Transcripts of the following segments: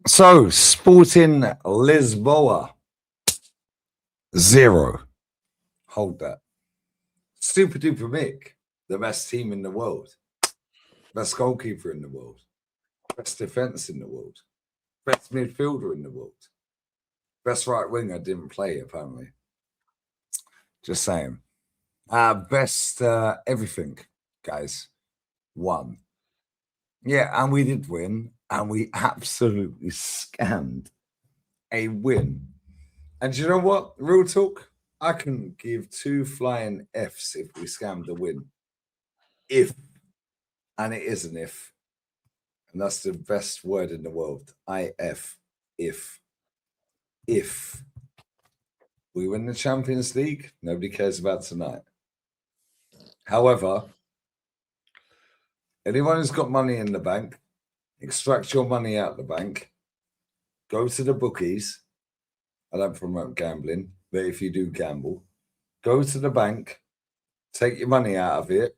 So, Sporting Lisboa, 0. Hold that. Super duper Mick, the best team in the world, best goalkeeper in the world, best defense in the world, best midfielder in the world, best right winger didn't play apparently. Just saying. Best everything, guys. Won. Yeah, and we did win, and we absolutely scammed a win. And you know what? Real talk, I can give 2 flying Fs if we scammed the win. If, and it is an if. And that's the best word in the world. IF. If. If we win the Champions League, nobody cares about tonight. However, anyone who's got money in the bank, extract your money out of the bank, go to the bookies. I don't promote gambling, but if you do gamble, go to the bank, take your money out of it,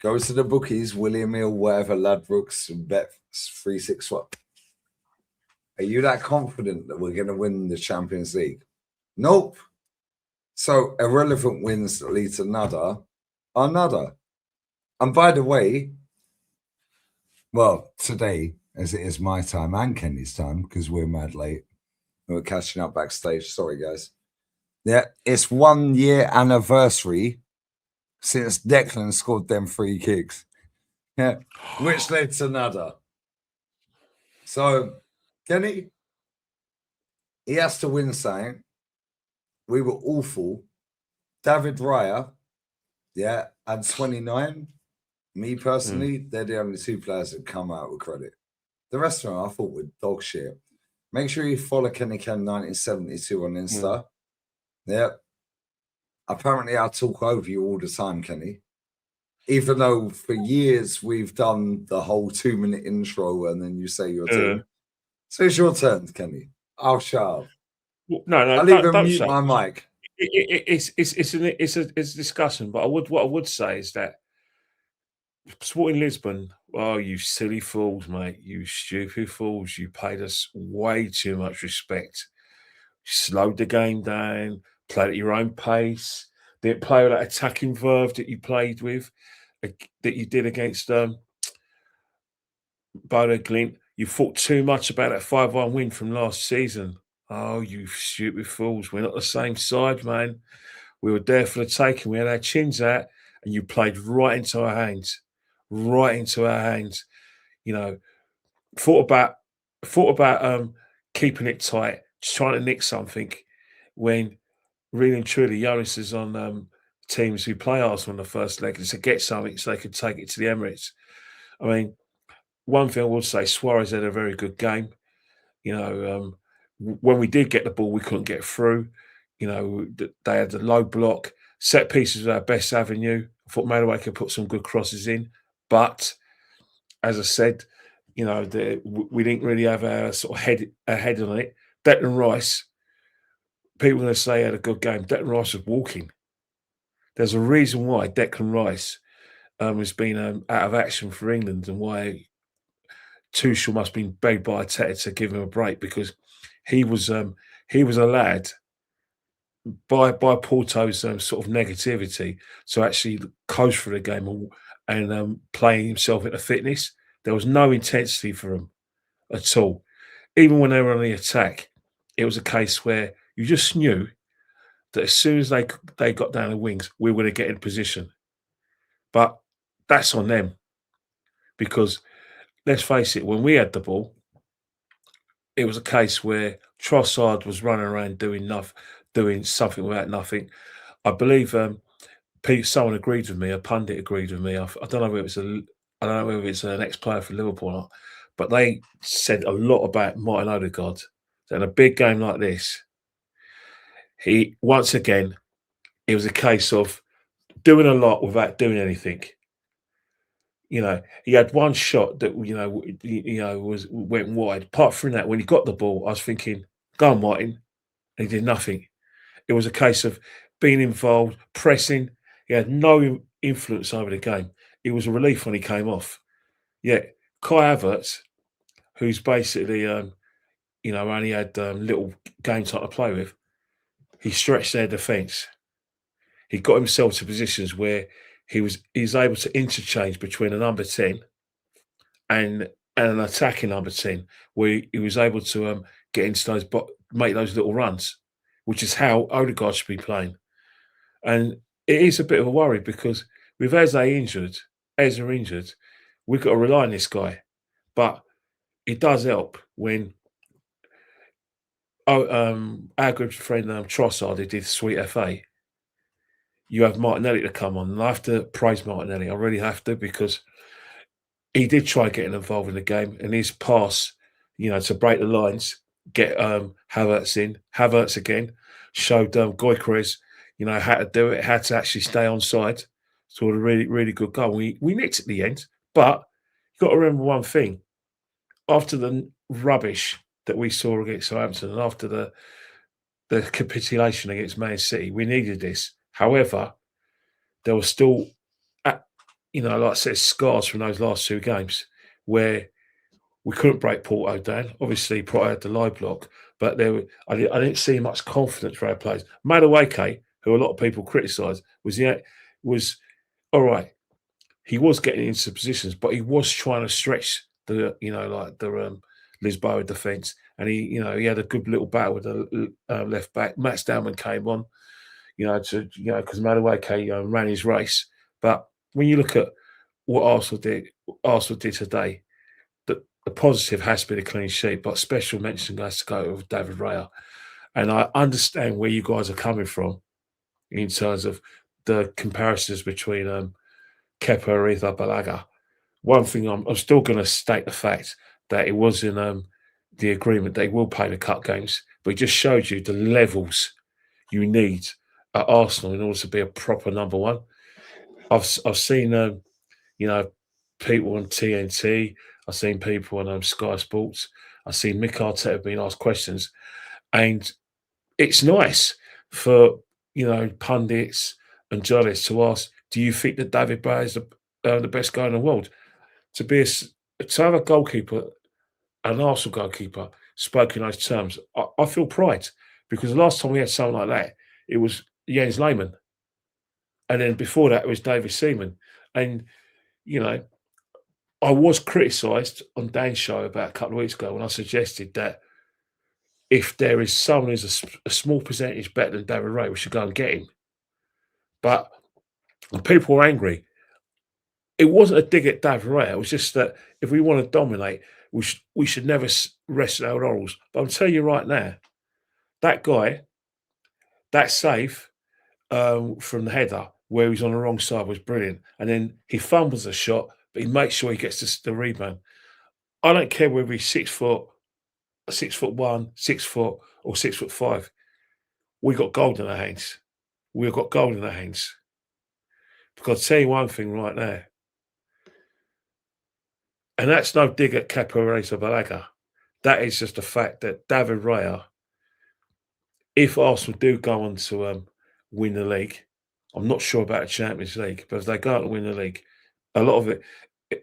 go to the bookies, William Hill, whatever, Ladbrokes, and bet 361. Are you that confident that we're going to win the Champions League? Nope. So irrelevant wins that lead to nada are nada. And by the way, well, today, as it is my time and Kenny's time, because we're mad late, we're catching up backstage. Sorry, guys. Yeah, it's 1 year anniversary since Declan scored them 3 kicks. Yeah, which led to nada. So, Kenny, he has to win something. We were awful. David Raya, yeah, and 29. Me personally, they're the only 2 players that come out with credit. The rest of them I thought were dog shit. Make sure you follow Kenny Ken 1972 on Insta. Yeah. Apparently I talk over you all the time, Kenny. Even though for years we've done the whole 2-minute intro and then you say your team. So it's your turn, Kenny. I'll shut up. No, I'll even mute my mic. It's a discussion, but what I would say is that Sporting Lisbon, oh, you silly fools, mate, you stupid fools, you paid us way too much respect. You slowed the game down, played at your own pace, didn't play with that attacking verve that you played with, that you did against Bodo Glint. You thought too much about that 5-1 win from last season. Oh, you stupid fools. We're not the same side, man. We were there for the taking. We had our chins out, and you played right into our hands. Right into our hands. You know, thought about keeping it tight, just trying to nick something when really and truly Jonas is on teams who play Arsenal in the first leg to get something so they could take it to the Emirates. I mean, one thing I will say, Suarez had a very good game. You know, when we did get the ball, we couldn't get through. You know, they had the low block. Set pieces were our best avenue. I thought Madueke could put some good crosses in. But, as I said, you know, we didn't really have our sort of head on it. Declan Rice, people are going to say he had a good game. Declan Rice was walking. There's a reason why Declan Rice has been out of action for England and why Tuchel must have been begged by Arteta to give him a break, because he was a lad by Porto's sort of negativity to actually coast through the game and playing himself into fitness. There was no intensity for him at all. Even when they were on the attack, it was a case where you just knew that as soon as they got down the wings, we were going to get in position. But that's on them, because let's face it, when we had the ball, it was a case where Trossard was running around doing something without nothing. I believe someone agreed with me, a pundit agreed with me. I don't know whether it's an ex-player for Liverpool or not, but they said a lot about Martin Odegaard. That in a big game like this, it was a case of doing a lot without doing anything. You know, he had one shot that went wide. Apart from that, when he got the ball, I was thinking, "Go on, Martin." And he did nothing. It was a case of being involved, pressing. He had no influence over the game. It was a relief when he came off. Yet Kai Havertz, who's basically only had little game time to play with, he stretched their defence. He got himself to positions where he's able to interchange between a number 10 and an attacking number 10, where he was able to get into those, make those little runs, which is how Odegaard should be playing. And it is a bit of a worry because with Ezra injured, we've got to rely on this guy. But it does help when our good friend Trossard, who did Sweet FA, you have Martinelli to come on. And I have to praise Martinelli. I really have to, because he did try getting involved in the game, and his pass, to break the lines, get Havertz in. Havertz again showed Gyökeres, how to do it, how to actually stay on side. So a really, really good goal. We nicked at the end, but you've got to remember one thing. After the rubbish that we saw against Southampton and after the capitulation against Man City, we needed this. However, there was still, like I said, scars from those last two games where we couldn't break Porto down. Obviously, Porto had the live block, but I didn't see much confidence for our players. Madueke, who a lot of people criticised, was all right. He was getting into positions, but he was trying to stretch the Lisbon defence, and he had a good little battle with the left back. Matt Stallman came on, because Madueke ran his race. But when you look at what Arsenal did today, the positive has been a clean sheet, but special mention has to go with David Raya. And I understand where you guys are coming from in terms of the comparisons between Kepa Arrizabalaga. One thing, I'm still going to state the fact that it was in the agreement that he will play the cup games, but it just showed you the levels you need at Arsenal in order to be a proper number one. I've seen people on TNT. I've seen people on Sky Sports. I've seen Mick Arteta being asked questions, and it's nice for pundits and journalists to ask, "Do you think that David Raya is the best guy in the world?" To have a goalkeeper, an Arsenal goalkeeper, spoke in those terms, I feel pride, because the last time we had someone like that, it was Jens Lehmann, and then before that it was David Seaman, and I was criticised on Dan's show about a couple of weeks ago when I suggested that if there is someone who's a small percentage better than David Raya, we should go and get him. But people were angry. It wasn't a dig at David Raya. It was just that if we want to dominate, we should never rest our laurels. But I'm telling you right now, that guy, that save from the header where he's on the wrong side was brilliant. And then he fumbles a shot, but he makes sure he gets the rebound. I don't care whether he's 6 foot, 6'1", 6 foot, or 6'5". We got gold in our hands. We've got gold in our hands. Because I'll tell you one thing right now, and that's no dig at Kepa Arrizabalaga. That is just the fact that David Raya, if Arsenal do go on to win the league, I'm not sure about the Champions League, but if they go on to win the league, a lot of it,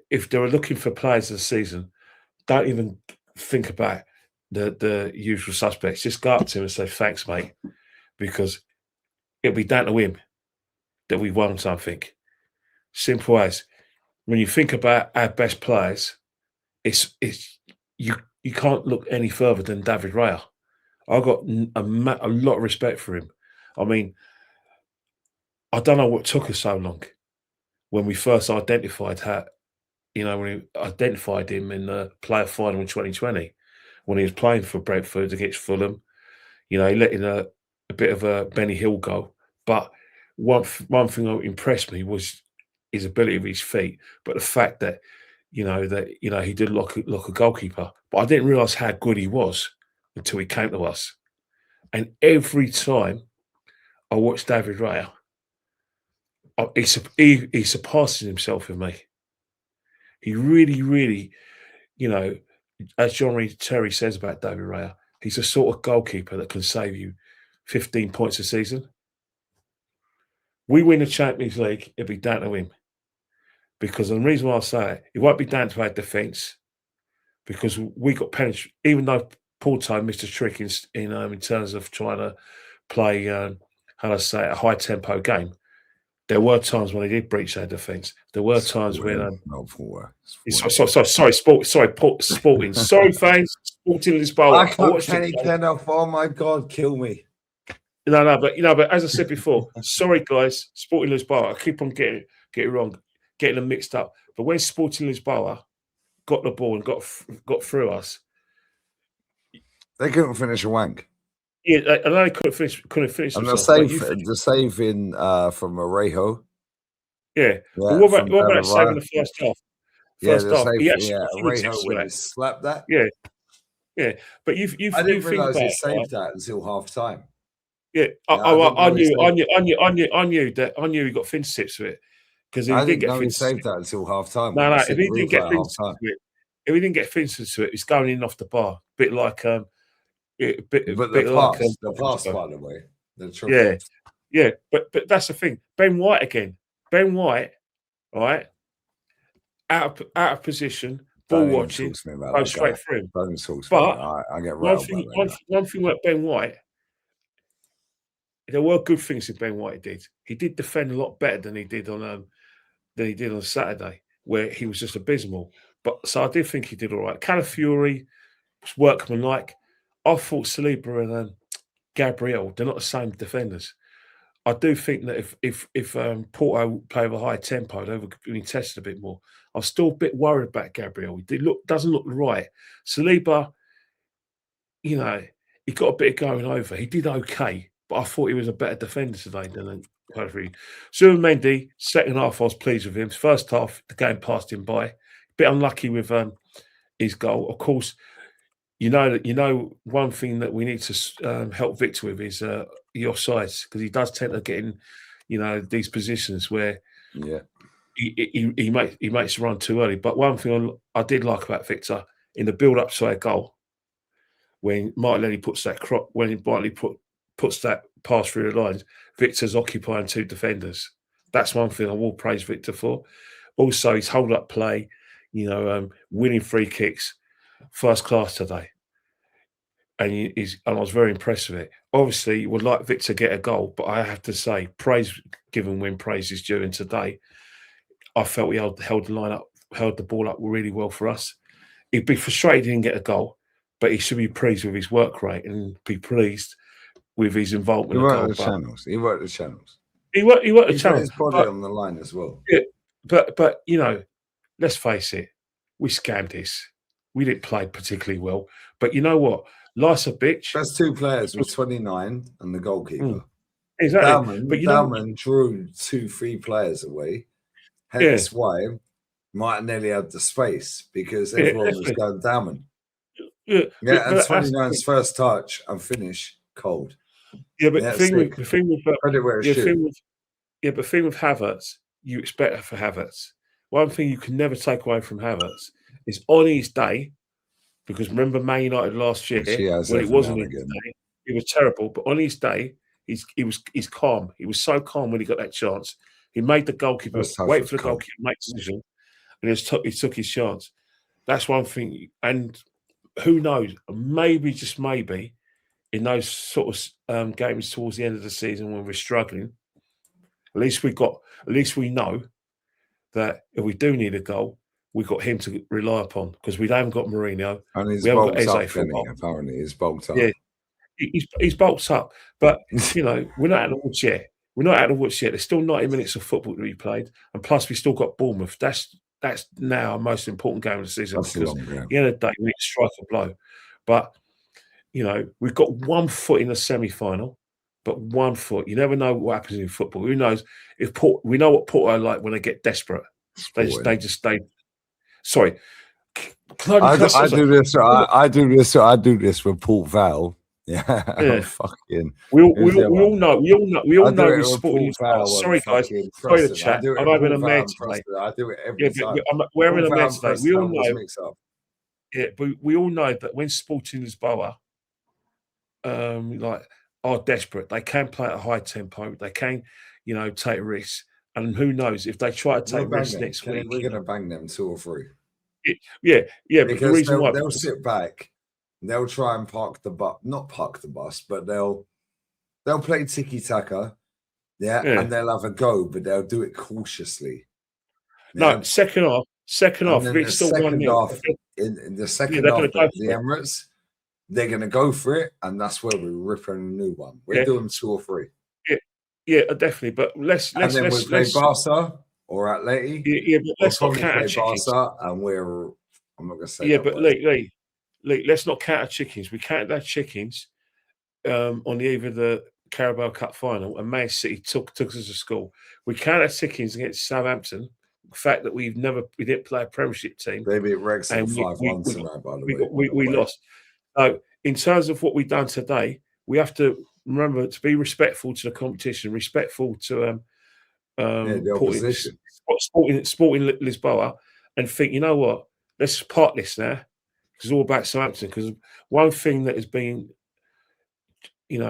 if they were looking for players of the season, don't even think about the usual suspects. Just go up to him and say, "Thanks, mate," because it'll be down to him that we won something. Simple as. When you think about our best players, it's you can't look any further than David Raya. I've got a lot of respect for him. I mean, I don't know what took us so long when we first identified when we identified him in the player final in 2020 when he was playing for Brentford against Fulham. He let in a bit of a Benny Hill goal, but one thing that impressed me was his ability of his feet, but the fact that he did look a goalkeeper. But I didn't realise how good he was until he came to us. And every time I watched David Raya, he surpasses himself with me. He really, really, as John Terry says about David Raya, he's the sort of goalkeeper that can save you 15 points a season. We win the Champions League, it'll be down to him. Because the reason why I say it won't be down to our defence, because we got penetrated. Even though Porto missed a trick in terms of trying to play, how do I say it, a high tempo game. There were times when they did breach their defence. There were times when sorry, Sporting. Sorry, fans, Sporting Lisboa. I can't Kenny Kenneth. Oh my God, kill me. No, but as I said before, sorry guys, Sporting Lisboa. I keep on getting it wrong, getting them mixed up. But when Sporting Lisboa got the ball and got through us, they couldn't finish a wank. Yeah, I know they couldn't finish. And the save in from Arejo. Yeah, but what about saving the first half? First half, he actually Arejo when he slapped that. Yeah. But you I didn't realise he saved that until half time. Yeah, I knew he got fingertips to it because I didn't know he saved that until half time. No, if he didn't get fingertips to it, it's going in off the bar, bit like the pass, by the way. Yeah, but that's the thing. Ben White again. Ben White, right? Out of position, ball watching, go straight through. But I get one thing about Ben White, there were good things that Ben White did. He did defend a lot better than he did on Saturday, where he was just abysmal. But so I did think he did all right. Calafiori was workmanlike. I thought Saliba and Gabriel, they're not the same defenders. I do think that if Porto play with a high tempo, they would be tested a bit more. I'm still a bit worried about Gabriel. He doesn't look right. Saliba, he got a bit of going over. He did okay, but I thought he was a better defender today than Calafiori. Zubimendi, second half, I was pleased with him. First half, the game passed him by. Bit unlucky with his goal. Of course, one thing that we need to help Victor with is the offsides, because he does tend to get in, these positions where he makes a run too early. But one thing I did like about Victor in the build-up to our goal, when Martinelli puts that puts that pass through the lines, Victor's occupying two defenders. That's one thing I will praise Victor for. Also, his hold-up play, winning free kicks, first class today. And I was very impressed with it. Obviously, would like Victor get a goal, but I have to say, praise given when praise is due. And today, I felt he held the line up, held the ball up really well for us. He'd be frustrated he didn't get a goal, but he should be pleased with his work rate and be pleased with his involvement. He worked the channels. He worked the channels. He worked the channels. He put his body on the line as well. Yeah, but let's face it, we scammed this. We didn't play particularly well. But you know what? Life's a bitch. Best two players were 29 and the goalkeeper. Exactly. Dalman drew 2-3 players away. Hence why Martinelli had the space, because everyone was going Dalman. And 29's first touch and finish cold. Yeah, but the thing with Havertz, you expect it for Havertz. One thing you can never take away from Havertz is on his day, because remember Man United last year, when it wasn't his day, he was terrible. But on his day, he's calm. He was so calm when he got that chance. He made the goalkeeper wait for the goalkeeper to make a decision, and he took his chance. That's one thing. And who knows? Maybe, just maybe, in those sort of games towards the end of the season when we're struggling, at least we know that if we do need a goal, we've got him to rely upon, because we haven't got Mourinho. And he's bulked up, apparently. He's bulked up. Yeah, he's bulked up. But, we're not out of the woods yet. We're not out of the woods yet. There's still 90 minutes of football to be played. And plus, we still got Bournemouth. That's now our most important game of the season. Because at the end of the day, we need to strike a blow. But, we've got 1 foot in the semi-final, but 1 foot. You never know what happens in football. Who knows? We know what Porto are like when they get desperate. Sorry. I do this with Port Val. Yeah. Fucking. We all know. We're sporting. Sorry, guys. Sorry to chat. I'm having a mad today. I do it every time. We're having a mad today. We all know. Yeah, but we all know that when Sporting Lisboa, are desperate, they can play at a high tempo. They can, take risks. And who knows, if they try to take risks next week, we're going to bang them 2 or 3. Yeah. Because they'll sit back They'll try and not park the bus, but they'll play tiki-taka, Yeah. and they'll have a go, but they'll do it cautiously. No, second half, And if then it's still 1-0, in the yeah, second they're half gonna at go the for it. Emirates, they're going to go for it, and that's where we're ripping a new one. We're Yeah. doing 2 or 3. Yeah, definitely. But let's And then we play Barca or Atleti. Yeah, but We'll let's not probably count our play chickens. Barca, and I'm not going to say Yeah, that but word. Lee, let's not count our chickens. We counted our chickens on the eve of the Carabao Cup final, and Man City took us to school. We counted our chickens against Southampton. The fact that we didn't play a Premiership team, They beat Wrexham and 5-1 tonight, by the way. we lost. So, in terms of what we've done today, we have to remember to be respectful to the competition, respectful to the opposition. Sporting Lisboa, and think, you know what? Let's part this now. It's all about Southampton. Because one thing that has been,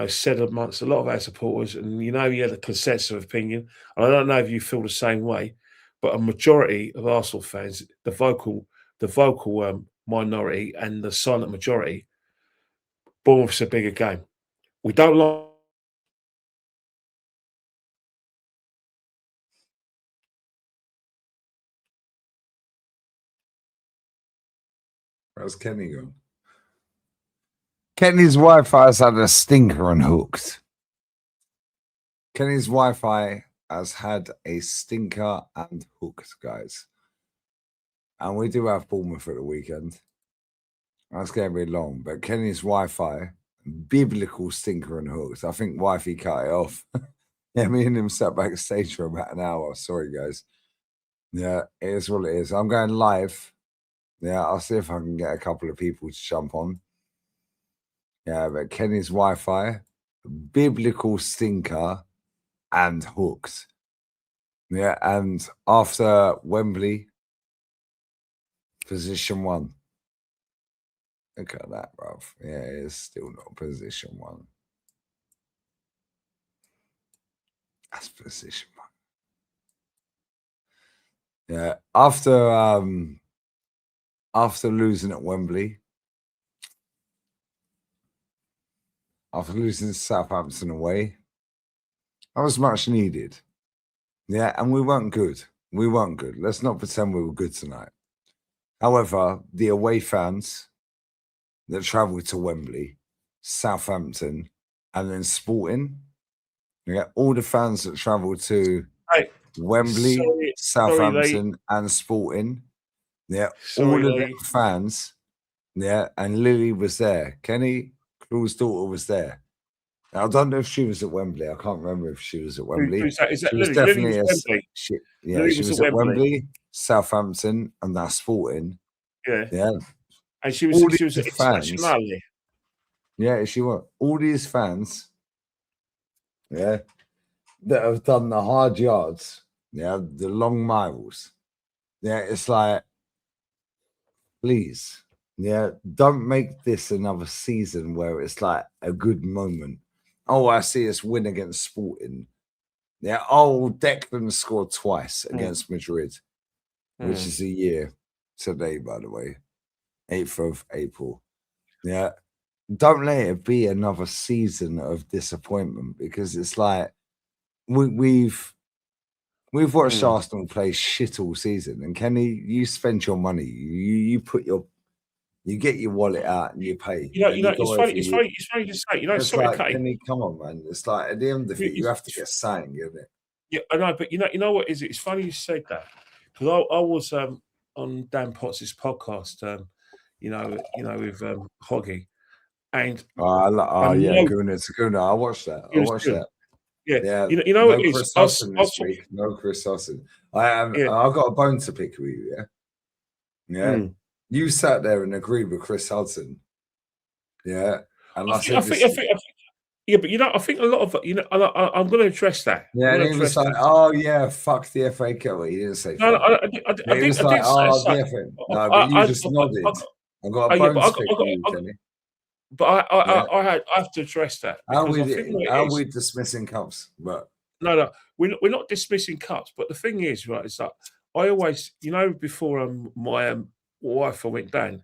said amongst a lot of our supporters, and you had a consensus of opinion, and I don't know if you feel the same way, but a majority of Arsenal fans, the vocal minority and the silent majority, Bournemouth's a bigger game. We don't like. How's Kenny gone? Kenny's Wi-Fi has had a stinker and hooked. Kenny's Wi-Fi has had a stinker and hooked, guys. And we do have Bournemouth at the weekend. That's going to be long, but Kenny's Wi-Fi, biblical stinker and hooked. I think Wifey cut it off. Yeah, me and him sat backstage for about an hour. Sorry, guys. Yeah, it is what it is. I'm going live. Yeah, I'll see if I can get a couple of people to jump on. Yeah, but Kenny's Wi-Fi, biblical stinker and hooked. Yeah, and after Wembley, position 1. Look at that, bruv. Yeah, it's still not position 1. That's position 1. Yeah, after losing at Wembley, after losing to Southampton away, that was much needed. Yeah, and we weren't good. Let's not pretend we were good tonight. However, the away fans that travelled to Wembley, Southampton, and then Sporting, all the fans that travelled to Wembley, Southampton, and Sporting, all of the fans, and Lily was there. Kenny Claw's daughter was there. Now, I don't know if she was at Wembley. I can't remember if she was at Wembley. Is that she Lily? was definitely Lily was Wembley. She was at Wembley, Southampton, and that's Sporting. Yeah. And she was international. Yeah, she was. All these fans, that have done the hard yards, the long miles. Yeah, it's like, please, don't make this another season where it's like a good moment. Oh, I see us win against Sporting. Yeah, Declan scored twice against Madrid, which is a year today, by the way, 8th of April. Yeah, don't let it be another season of disappointment, because it's like we've watched Arsenal play shit all season. And Kenny, you spend your money, you get your wallet out and you pay. It's funny to say. It's like, Kenny, come on, man. It's like at the end of it, you have to get saying, isn't it? Yeah, I know, but you know what is it? It's funny you said that, because I was on Dan Potts' podcast, with Hoggy, and Guna. I watched that. Yeah. No Chris Hudson this week. No Chris Hudson. I got a bone to pick with you. Yeah. You sat there and agreed with Chris Hudson. Yeah. And I think but I think a lot of I'm going to address that. Yeah, and he was like, fuck the FA Cup. He didn't say no. He was like, the FA. No, but you just nodded. I got a bone to pick with you, Kenny. But I have to address that. How are we dismissing cups? But no, we're not dismissing cups. But the thing is, right, is that I always, before my wife went down,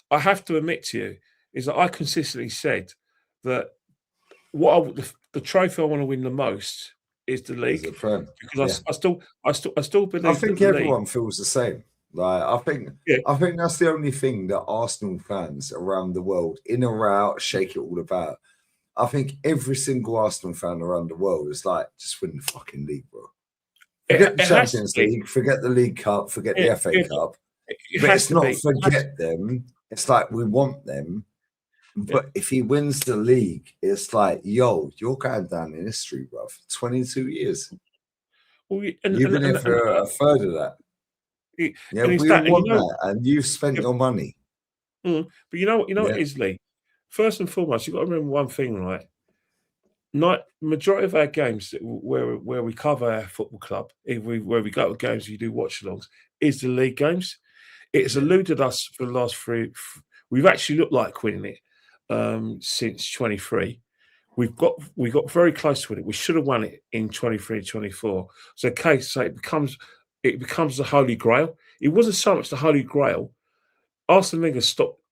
I have to admit to you, is that I consistently said that the trophy I want to win the most is the Is league, it firm? because Yeah. I still I believe that think the league. everyone feels the same. Like Yeah, I think that's the only thing that Arsenal fans around the world, in or out, shake it all about. I think every single Arsenal fan around the world is like, just win the fucking league, bro. Forget the it has to Champions be. League, forget the League Cup, forget the Yeah, FA yeah, Cup. it But has it's to not be. It has to, forget them. It's like we want them. yeah. But if he wins the league, it's like, yo, you're going down in history, bro. 22 years. Well, You've been here for a third of that. Yeah, and it's we all that, and want that. And you've spent yeah, your money. but you know what Yeah. it is, Lee. First and foremost, you've got to remember one thing, right? Majority of our games where we cover our football club, where we go to games, you do watch-alongs, is the league games. It has Yeah. eluded us for the last three. We've actually looked like winning it since 23. We got very close to it. We should have won it in 23, 24. So, it becomes the holy grail. It wasn't so much the holy grail. Arsene Wenger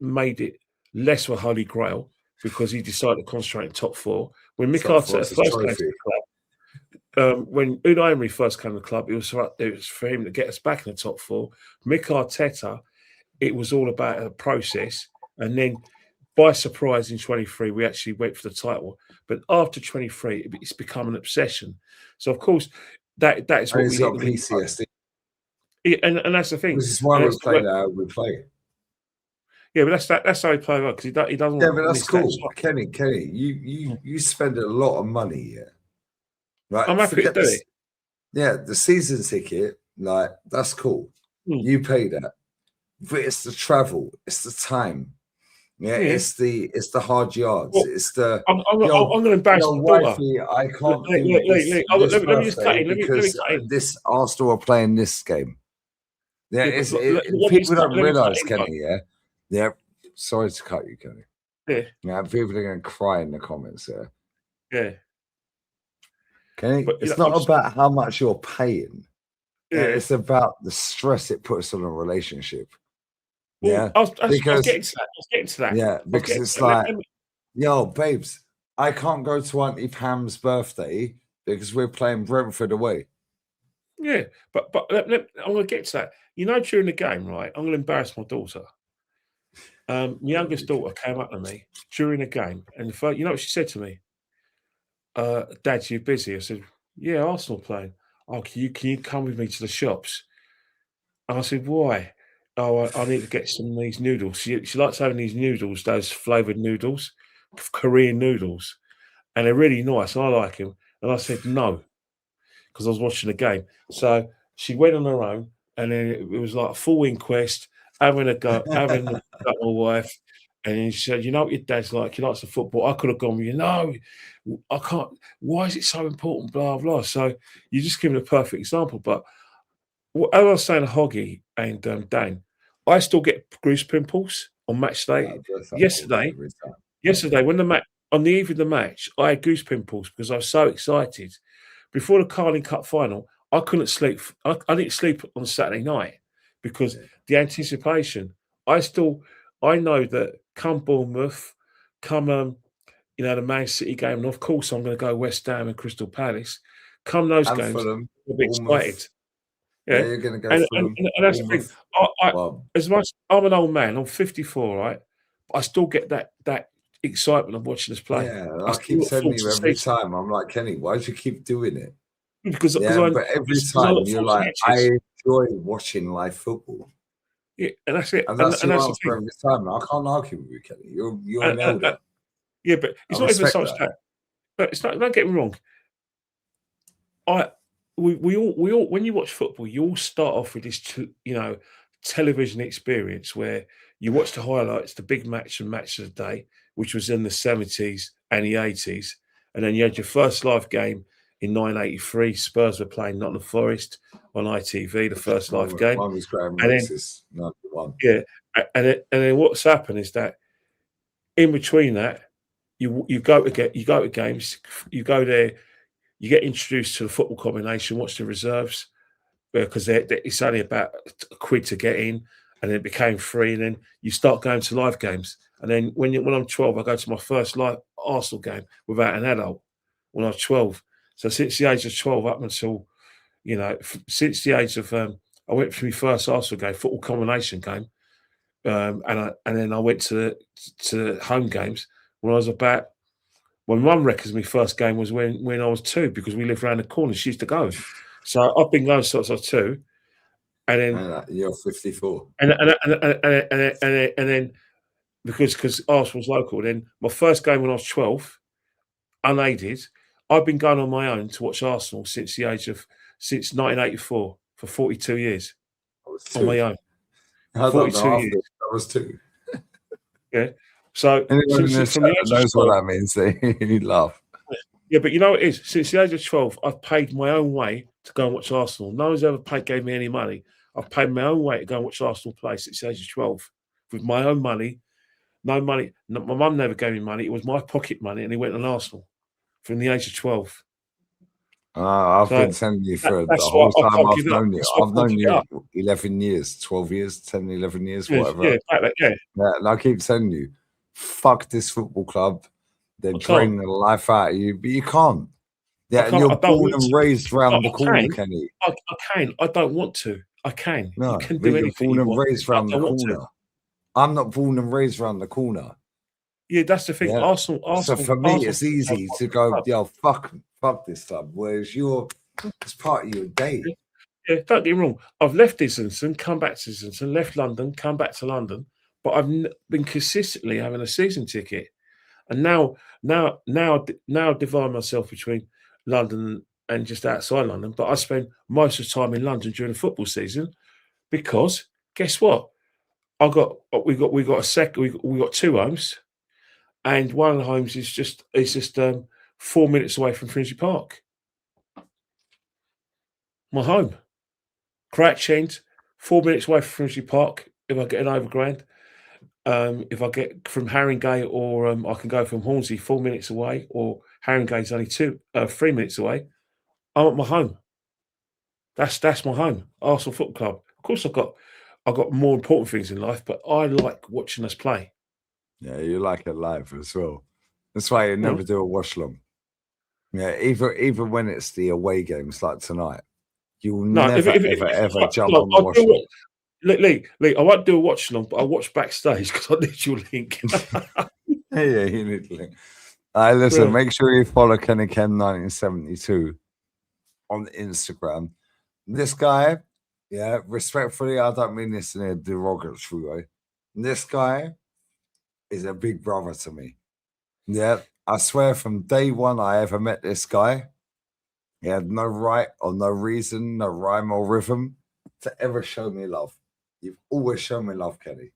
made it less of a holy grail because he decided to concentrate on top four. When Mikel Top four Arteta is a first came to trophy. the club, when Unai Emery first came to the club, it was for him to get us back in the top four. Mikel Arteta, it was all about a process, and then by surprise in 23 we actually went for the title. But after 23, it's become an obsession. So of course that is And what he's we need got to win. PTSD. And that's the thing. This is why And we that's play how we play. yeah, but that's how he plays because he doesn't Yeah, want but to that's miss that cool. shot. Kenny, you spend a lot of money here. Right? I'm happy to Forget do this. it. Yeah, the season ticket, like that's cool. Mm. You pay that. But it's the travel, it's the time. Yeah, Yeah. it's the hard yards. Well, It's the I'm going to embarrass my daughter. wifey, I can't do Lee, this let me just cut birthday in. Let me because cut in. this Arsenal are playing this game. Yeah, Yeah, but let me people just cut, don't let me cut realize, in. Bro. Kenny. Yeah. Sorry to cut you, Kenny. Yeah, Yeah, people are going to cry in the comments there. yeah. Kenny, But it's not about how much you're paying. yeah. It's about the stress it puts on a relationship. Well, Yeah, I was because getting to that. I was getting to that. yeah, because it's like, yo, babes, I can't go to Auntie Pam's birthday because we're playing Brentford away. Yeah, but I'm going to get to that. You know, during the game, right? I'm going to embarrass my daughter. My youngest daughter came up to me during the game, and you know what she said to me? Dad, you busy? I said, yeah, Arsenal playing. Oh, can you come with me to the shops? And I said, why? Oh, I need to get some of these noodles. She likes having these noodles, those flavoured noodles, Korean noodles, and they're really nice. And I like them. And I said no, because I was watching the game. So she went on her own, and then it was like a full inquest, having a go at my wife. And then she said, you know what your dad's like? He likes the football. I could have gone, I can't. Why is it so important? Blah, blah. So you're just giving a perfect example. But as I was saying to Hoggy and Dan, I still get grease pimples on match day. Yesterday, when the match on the eve of the match, I had goose pimples because I was so excited. Before the Carling Cup final, I couldn't sleep. I didn't sleep on Saturday night because the anticipation. I know that come Bournemouth, come the Man City game, and of course I'm going to go West Ham and Crystal Palace. Come those And games, Fulham, I'll be excited. Yeah, Yeah, you're going to go and Fulham, that's the thing. Well, As much I'm an old man, I'm 54, right? But I still get that excitement of watching us play. yeah, I I still keep look telling forward you to every season time. I'm like, Kenny, why do you keep doing it? because Yeah, I but every because I time look you're forward to like, I matches. enjoy watching live football. Yeah, and that's it. And And that's that's your the answer thing. every time. I can't argue with you, Kenny. You're an And, and, elder. yeah, but it's I not even respect so much that. But it's not. Don't get me wrong. We all when you watch football, you all start off with this television experience where you watch the highlights, the big match and match of the day, which was in the 70s and the 80s, and then you had your first live game in 1983. Spurs were playing Nottingham Forest on ITV, the first live game, One was Graham and then Rix's #1. yeah, and then what's happened is that in between that, you go to games, you go there, you get introduced to the football combination, watch the reserves because it's only about a quid to get in, and it became free, and then you start going to live games, And then when I'm 12, I go to my first live Arsenal game without an adult when I was 12. So since the age of 12 up until, since the age of, I went for my first Arsenal game, football combination game. And then I went to home games when I was about. When Mum reckons my first game was when I was 2 because we lived around the corner. She used to go, so I've been going since I was 2, and then you're 54, and then because Arsenal was local. Then my first game when I was 12, unaided, I've been going on my own to watch Arsenal since 1984 for 42 years on my own. I 42 years. I was 2. Yeah. So anyone from the age knows 12, what that means. You laugh. Yeah, but you know what it is? Since the age of 12, I've paid my own way to go and watch Arsenal. No one's ever gave me any money. I've paid my own way to go and watch Arsenal play since the age of 12 with my own money. No money. No, my mum never gave me money. It was my pocket money, and he went on Arsenal from the age of 12. I've been telling you for the whole time I've known you. I've known you 11 years, 12 years, 10, 11 years, whatever. Yeah. And I keep telling you, fuck this football club. They're draining the life out of you, but you can't. Yeah, and you're born and raised around the corner, Kenny. I can. I don't want to. I can. No, you can do anything. You're born and raised around the corner. I'm not born and raised around the corner. Yeah, that's the thing. Yeah. Arsenal. So for me, it's easy to go, fuck this club. Whereas it's part of your day. Yeah, don't get me wrong. I've left Islington, come back to Islington, left London, come back to London, but I've been consistently having a season ticket. And now divide myself between London and just outside London. But I spend most of the time in London during the football season because guess what? We got 2 homes, and one of the homes is just 4 minutes away from Finsbury Park. My home, Crouch End, 4 minutes away from Finsbury Park. If I get an overground. If I get from Haringey or I can go from Hornsey 4 minutes away, or Haringey's only 3 minutes away, I'm at my home. That's my home, Arsenal Football Club. Of course, I've got more important things in life, but I like watching us play. Yeah, you like it live as well. That's why you never do a watch long. Yeah, even when it's the away games like tonight, you will never ever jump on the watch long. Lee, I won't do a watch along, but I'll watch backstage because I need your link. Yeah, you need the link. Listen, make sure you follow Kenny Ken 1972 on Instagram. This guy, respectfully, I don't mean this in a derogatory way. This guy is a big brother to me. Yeah, I swear from day one I ever met this guy, he had no right or no reason, no rhyme or rhythm to ever show me love. You've always shown me love, Kenny.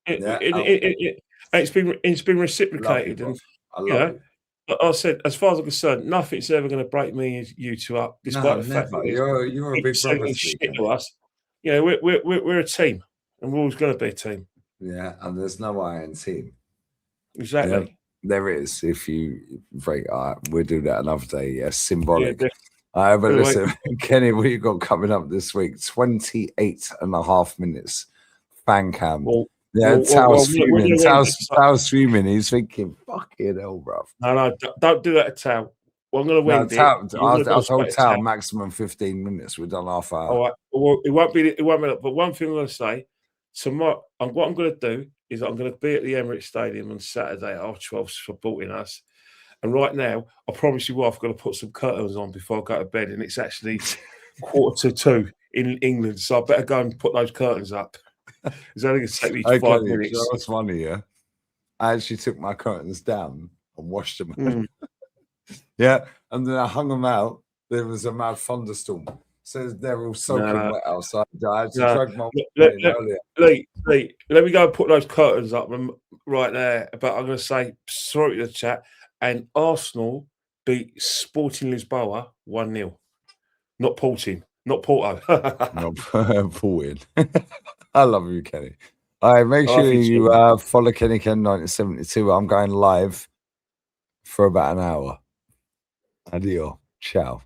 It's been reciprocated, and I love you. I said, as far as I'm concerned, nothing's ever going to break me and you two up, despite the fact that you're a big brother to us. We're a team, and we're always going to be a team. Yeah, and there's no I in team. Exactly. Yeah, there is. If you break, we'll do that another day. Yeah, symbolic. But listen, Kenny, what you got coming up this week? 28 and a half minutes. Fan cam. Tal's streaming. Tal's streaming. He's thinking, fucking hell, bruv. No, don't do that to Tal. Well, I'm going to win. I told Tal maximum 15 minutes. We've done half hour. All right. Well, it won't be. But one thing I'm going to say tomorrow, what I'm going to do is I'm going to be at the Emirates Stadium on Saturday at 12:30 supporting us. And right now, I promise you, I've got to put some curtains on before I go to bed, and it's actually 1:45 in England, so I better go and put those curtains up. It's only going to take me 5 minutes. You know what's funny, yeah? I actually took my curtains down and washed them. Yeah, and then I hung them out. There was a mad thunderstorm, so they're all soaking wet outside. I had to drag my earlier. Lee, let me go and put those curtains up right there. But I'm going to say, sorry to the chat. And Arsenal beat Sporting Lisboa 1-0. Not Porto. Not Porting. I love you, Kenny. All right, make sure you follow Kenny Ken 1972. I'm going live for about an hour. Adios. Ciao.